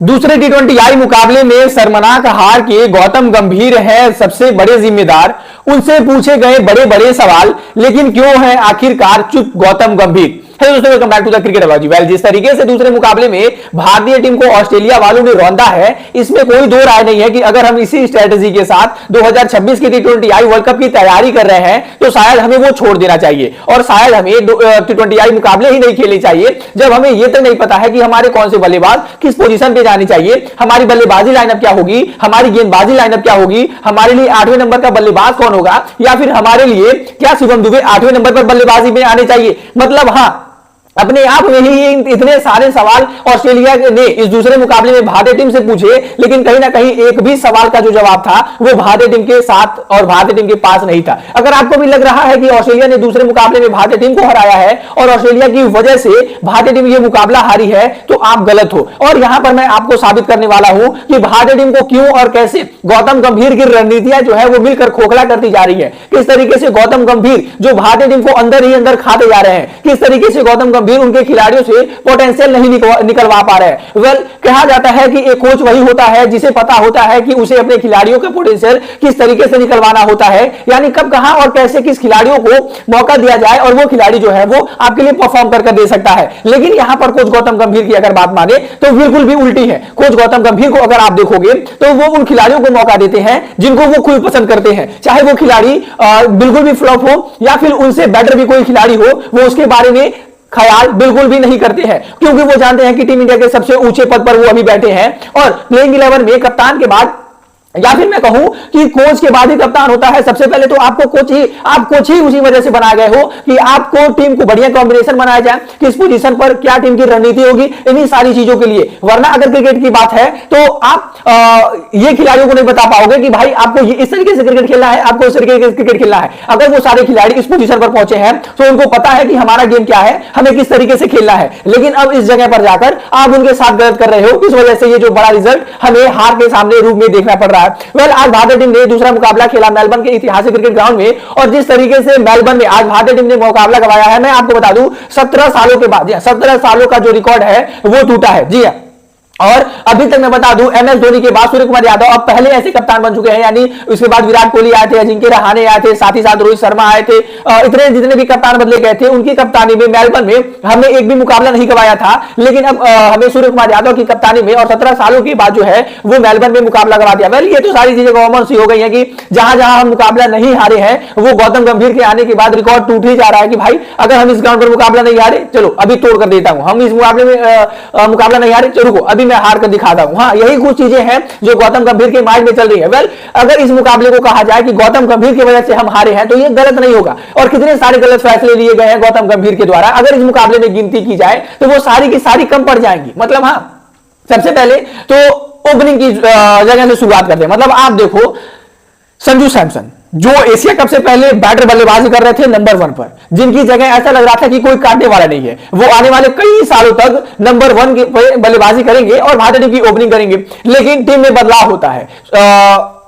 दूसरे टी20 मुकाबले में शर्मनाक हार के गौतम गंभीर है सबसे बड़े जिम्मेदार। उनसे पूछे गए बड़े बड़े सवाल, लेकिन क्यों है आखिरकार चुप गौतम गंभीर। हेलो दोस्तों, welcome back to the cricket about. Well, जिस तरीके से दूसरे मुकाबले में भारतीय टीम को ऑस्ट्रेलिया वालों ने रौंदा है, इसमें कोई दो राय नहीं है कि अगर हम इसी स्ट्रेटजी के साथ 2026 की टी20 वर्ल्ड कप की तैयारी कर रहे हैं तो शायद हमें वो छोड़ देना चाहिए और शायद हमें टी20 मुकाबले ही नहीं खेलने चाहिए जब हमें यह तक नहीं पता है कि हमारे कौन से बल्लेबाज किस पोजीशन पे जानी चाहिए, हमारी बल्लेबाजी लाइनअप क्या होगी, हमारी गेंदबाजी लाइनअप क्या होगी, हमारे लिए 8वें नंबर का बल्लेबाज कौन होगा, या फिर हमारे लिए क्या शिवम दुबे 8वें नंबर पर बल्लेबाजी में आने चाहिए। मतलब हाँ, अपने आप में ही इतने सारे सवाल ऑस्ट्रेलिया ने इस दूसरे मुकाबले में भारतीय टीम से पूछे, लेकिन कहीं ना कहीं एक भी सवाल का जो जवाब था वो भारतीय टीम के साथ और भारतीय टीम के पास नहीं था। अगर आपको भी लग रहा है कि ऑस्ट्रेलिया ने दूसरे मुकाबले में भारतीय टीम को हराया है और ऑस्ट्रेलिया की वजह से भारतीय टीम ये मुकाबला हारी है, तो आप गलत हो। और यहां पर मैं आपको साबित करने वाला हूं कि भारतीय टीम को क्यों और कैसे गौतम गंभीर की रणनीतियां जो है वो मिलकर खोखला करती जा रही है। किस तरीके से गौतम गंभीर जो भारतीय टीम को अंदर ही अंदर खाते जा रहे हैं, किस तरीके से गौतम गंभीर उनके खिलाड़ियों से पोटेंशियल नहीं निकलवा पा रहे हैं। वेल, कहा जाता है कि एक कोच वही होता है जिसे पता होता है कि उसे अपने खिलाड़ियों का पोटेंशियल किस तरीके से निकलवाना होता है, यानी कब कहां और कैसे किस खिलाड़ियों को मौका दिया जाए और वो खिलाड़ी जो है वो आपके लिए परफॉर्म करके दे सकता है। लेकिन यहां पर कोच गौतम गंभीर की अगर बात माने तो बिल्कुल भी उल्टी है। कोच गौतम गंभीर को अगर आप देखोगे तो वो उन खिलाड़ियों को मौका देते हैं जिनको वो खुद पसंद करते हैं, चाहे वो खिलाड़ी बिल्कुल भी फ्लॉप हो या फिर उनसे बेटर भी कोई खिलाड़ी हो, वो उसके बारे में ख्याल बिल्कुल भी नहीं करते हैं, क्योंकि वो जानते हैं कि टीम इंडिया के सबसे ऊंचे पद पर वो अभी बैठे हैं और प्लेइंग 11 में कप्तान के बाद या फिर मैं कहूं कि कोच के बाद ही कप्तान होता है। सबसे पहले तो आप कोच ही उसी वजह से बनाए गए हो कि आपको टीम को बढ़िया कॉम्बिनेशन बनाया जाए, किस पोजीशन पर क्या टीम की रणनीति होगी, इन्हीं सारी चीजों के लिए। वरना अगर क्रिकेट की बात है तो आप ये खिलाड़ियों को नहीं बता पाओगे कि भाई आपको इस तरीके से क्रिकेट खेलना है, आपको इस तरीके से क्रिकेट खेलना है। अगर वो सारे खिलाड़ी इस पोजीशन पर पहुंचे हैं तो उनको पता है कि हमारा गेम क्या है, हमें किस तरीके से खेलना है। लेकिन अब इस जगह पर जाकर आप उनके साथ गलत कर रहे हो, इस वजह से ये जो बड़ा रिजल्ट हमें हार के सामने रूप में देखना पड़ रहा है। वेल, आज भारतीय टीम ने दूसरा मुकाबला खेला मेलबर्न के ऐतिहासिक क्रिकेट ग्राउंड में, और जिस तरीके से मेलबर्न में आज भारतीय टीम ने मुकाबला गवाया है, मैं आपको बता दूं 17 सालों के बाद 17 सालों का जो रिकॉर्ड है वो टूटा है। जी हां, और अभी तक मैं बता दूं MS धोनी के बाद सूर्य कुमार यादव अब पहले ऐसे कप्तान बन चुके हैं, यानी उसके बाद विराट कोहली आए थे, अजिंक्य रहाणे आए थे, साथ ही साथ रोहित शर्मा आए थे। इतने जितने भी कप्तान बदले गए थे उनकी कप्तानी में मेलबर्न में हमने एक भी मुकाबला नहीं गवाया था, लेकिन अब हमें सूर्य कुमार यादव की कप्तानी में और 17 सालों के बाद जो है वो मेलबर्न में मुकाबला गवा दिया। वेल, ये तो सारी चीजें कॉमन सी हो गई है कि जहां जहां हम मुकाबला नहीं हारे हैं वो गौतम गंभीर के आने के बाद रिकॉर्ड टूट ही जा रहा है कि भाई अगर हम इस ग्राउंड पर मुकाबला नहीं हारे, चलो अभी तोड़ कर देता हूं, हम इस मुकाबले में मुकाबला नहीं हारे, चलो अभी मैं हार कर दिखाता हूं। हाँ, यही कुछ चीजें हैं जो गौतम गंभीर के माइंड में चल रही है। वेल, अगर इस मुकाबले को कहा जाए कि गौतम गंभीर की वजह से हम हारे हैं तो ये गलत नहीं होगा। और कितने सारे गलत फैसले लिए गए हैं गौतम गंभीर के द्वारा, अगर इस मुकाबले में गिनती की जाए तो वो सारी की सारी कम पड़ जाएंगी। मतलब हाँ, सबसे पहले तो ओपनिंग की जगह से शुरुआत करते हैं। मतलब आप देखो, संजू सैमसन जो एशिया कप से पहले बैटर बल्लेबाजी कर रहे थे नंबर 1 पर, जिनकी जगह ऐसा लग रहा था कि कोई काटने वाला नहीं है, वो आने वाले कई सालों तक नंबर 1 के बल्लेबाजी करेंगे और भारतीय टीम की ओपनिंग करेंगे। लेकिन टीम में बदलाव होता है,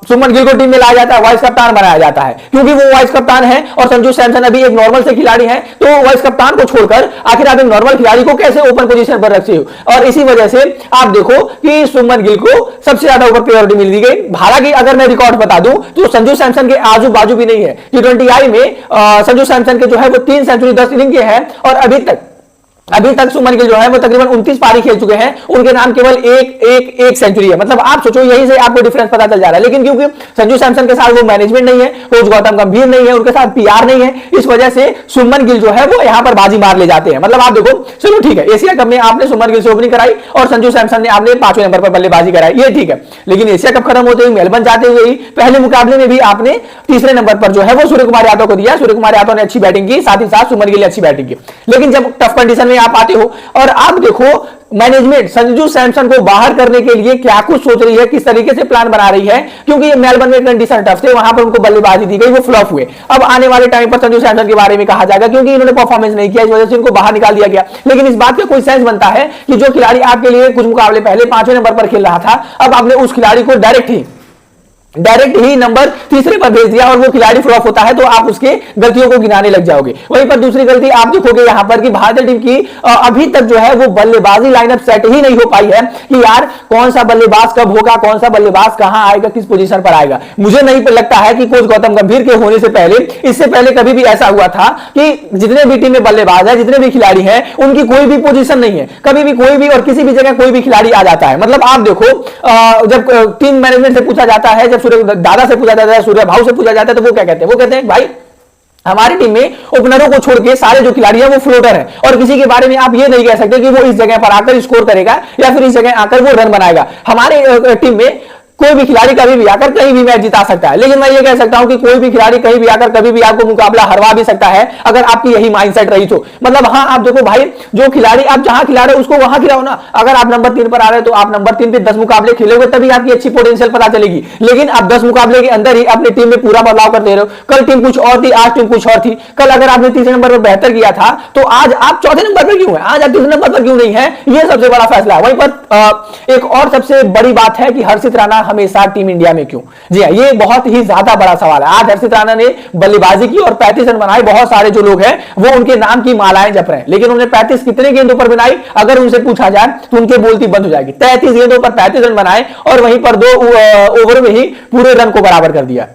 सुमन गिल को टीम में लाया जाता है, वाइस कप्तान बनाया जाता है, क्योंकि वो वाइस कप्तान है और संजू सैमसन अभी एक नॉर्मल से खिलाड़ी है, तो वाइस कप्तान को छोड़कर आखिर आप एक नॉर्मल खिलाड़ी को कैसे ओपन पोजीशन पर रखते हो। और इसी वजह से आप देखो कि सुमन गिल को सबसे ज्यादा ओवर प्रायोरिटी मिल दी गई। हालांकि अगर मैं रिकॉर्ड बता दूं तो संजू सैमसन के आजू बाजू भी नहीं है। टी20 में संजू सैमसन के जो है वो 3 सेंचुरी 10 इनिंग के हैं और अभी तक सुमन गिल जो है वो तकरीबन 29 पारी खेल चुके हैं, उनके नाम केवल एक सेंचुरी है। मतलब आप सोचो, यही से आपको डिफरेंस पता चल जा रहा है। लेकिन क्योंकि संजू सैमसन के साथ वो मैनेजमेंट नहीं है, कोच गौतम गंभीर नहीं है, उनके साथ PR नहीं है, इस वजह से सुमन गिल जो है वो यहां पर बाजी मार ले जाते हैं। मतलब आप देखो, चलो ठीक है, एशिया कप में आपने सुमन गिल से ओपनिंग कराई और संजू सैमसन ने आपने 5वें नंबर पर बल्लेबाजी कराई, ये ठीक है। लेकिन एशिया कप खत्म होते ही मेलबर्न जाते हुए ही पहले मुकाबले में भी आपने तीसरे नंबर पर जो है वो सूर्य कुमार यादव को दिया। सूर्य कुमार यादव ने अच्छी बैटिंग की, साथ ही साथ सुमन गिल ने अच्छी बैटिंग की। लेकिन जब टफ कंडीशन में आप आते हो और आप देखो मैनेजमेंट संजू सैमसन को बाहर करने के लिए क्या कुछ सोच रही है, किस तरीके से प्लान बना रही है, क्योंकि मेलबर्न में कंडीशन टफ थे, वहां पर उनको बल्लेबाजी दी गई, वो फ्लॉप हुए। अब आने वाले टाइम पर संजू सैमसन के बारे में कहा जाएगा क्योंकि इन्होंने परफॉर्मेंस नहीं किया, इस वजह से इनको बाहर निकाल दिया गया। लेकिन इस बात का कोई सेंस बनता है कि जो खिलाड़ी आपके लिए कुछ मुकाबले पहले 5वें नंबर पर खेल रहा था, अब आपने उस खिलाड़ी को डायरेक्ट ही डायरेक्ट ही नंबर तीसरे पर भेज दिया और वो खिलाड़ी फ्लॉप होता है तो आप उसके गलतियों को गिनाने लग जाओगे। वहीं पर दूसरी गलती आप देखोगे यहां पर कि भारतीय टीम की अभी तक जो है वो बल्लेबाजी लाइनअप सेट ही नहीं हो पाई है कि यार कौन सा बल्लेबाज कब होगा, कौन सा बल्लेबाज कहां आएगा, किस पोजीशन पर आएगा। मुझे नहीं लगता है कि कोच गौतम गंभीर के होने से पहले, इससे पहले कभी भी ऐसा हुआ था कि जितने भी टीम में बल्लेबाज है, जितने भी खिलाड़ी हैं, उनकी कोई भी पोजीशन नहीं है। कभी भी कोई भी और किसी भी जगह कोई भी खिलाड़ी आ जाता है। मतलब आप देखो जब टीम मैनेजमेंट से पूछा जाता है, जब सूर्य दादा से पूछा जाता है, सूर्य भाव से पूछा जाता है, तो वो क्या कहते हैं? वो कहते हैं भाई हमारी टीम में ओपनरों को छोड़ के सारे जो खिलाड़ी हैं वो फ्लोटर हैं और किसी के बारे में आप ये नहीं कह सकते कि वो इस जगह पर आकर स्कोर करेगा या फिर इस जगह आकर वो रन बनाएगा। हमारे टीम में कोई भी खिलाड़ी कभी भी आकर कहीं भी मैच जिता सकता है, लेकिन मैं ये कह सकता हूं कि कोई भी खिलाड़ी कहीं भी आकर कभी भी आपको मुकाबला हरवा भी सकता है अगर आपकी यही माइंडसेट रही तो। मतलब हाँ, आप देखो भाई, जो खिलाड़ी आप जहां खिला रहे हो उसको वहां खिलाओ ना। अगर आप नंबर 3 पर आ रहे हो तो आप नंबर 3 पे 10 मुकाबले खेलोगे तभी आपकी अच्छी पोटेंशियल पता चलेगी। लेकिन आप 10 मुकाबले के अंदर ही अपनी टीम में पूरा बदलाव कर दे रहे हो। कल टीम कुछ और थी, आज टीम कुछ और थी। कल अगर आपने तीसरे नंबर पर बेहतर किया था तो आज आप चौथे नंबर पर क्यों है, आज आप तीसरे नंबर पर क्यों नहीं है? यह सबसे बड़ा फैसला है। वहीं पर एक और सबसे बड़ी बात है कि हर्षित राणा हमेशा टीम इंडिया में क्यों? जी हां, ये बहुत ही ज्यादा बड़ा सवाल है। आज हर्षित राणा ने बल्लेबाजी की और 35 रन बनाए। बहुत सारे जो लोग हैं वो उनके नाम की मालाएं जप रहे हैं, लेकिन उन्होंने 35 कितने गेंदों पर बनाई अगर उनसे पूछा जाए तो उनकी बोलती बंद हो जाएगी। 33 गेंदों पर 35 रन बनाए और वहीं पर 2 ओवर में ही पूरे रन को बराबर कर दिया।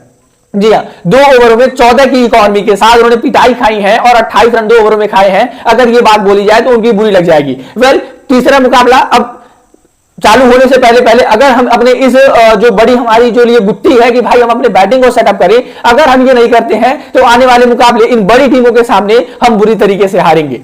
जी हां, 2 ओवरों में 14 की इकोनॉमी के साथ उन्होंने पिटाई खाई है और 28 रन 2 ओवरों में खाए हैं। अगर ये बात बोली जाए तो उनकी बुरी लग जाएगी। वेल, तीसरा मुकाबला अब चालू होने से पहले अगर हम अपने इस जो बड़ी हमारी जो लिए गुत्थी है कि भाई हम अपने बैटिंग को सेटअप करें, अगर हम ये नहीं करते हैं तो आने वाले मुकाबले इन बड़ी टीमों के सामने हम बुरी तरीके से हारेंगे।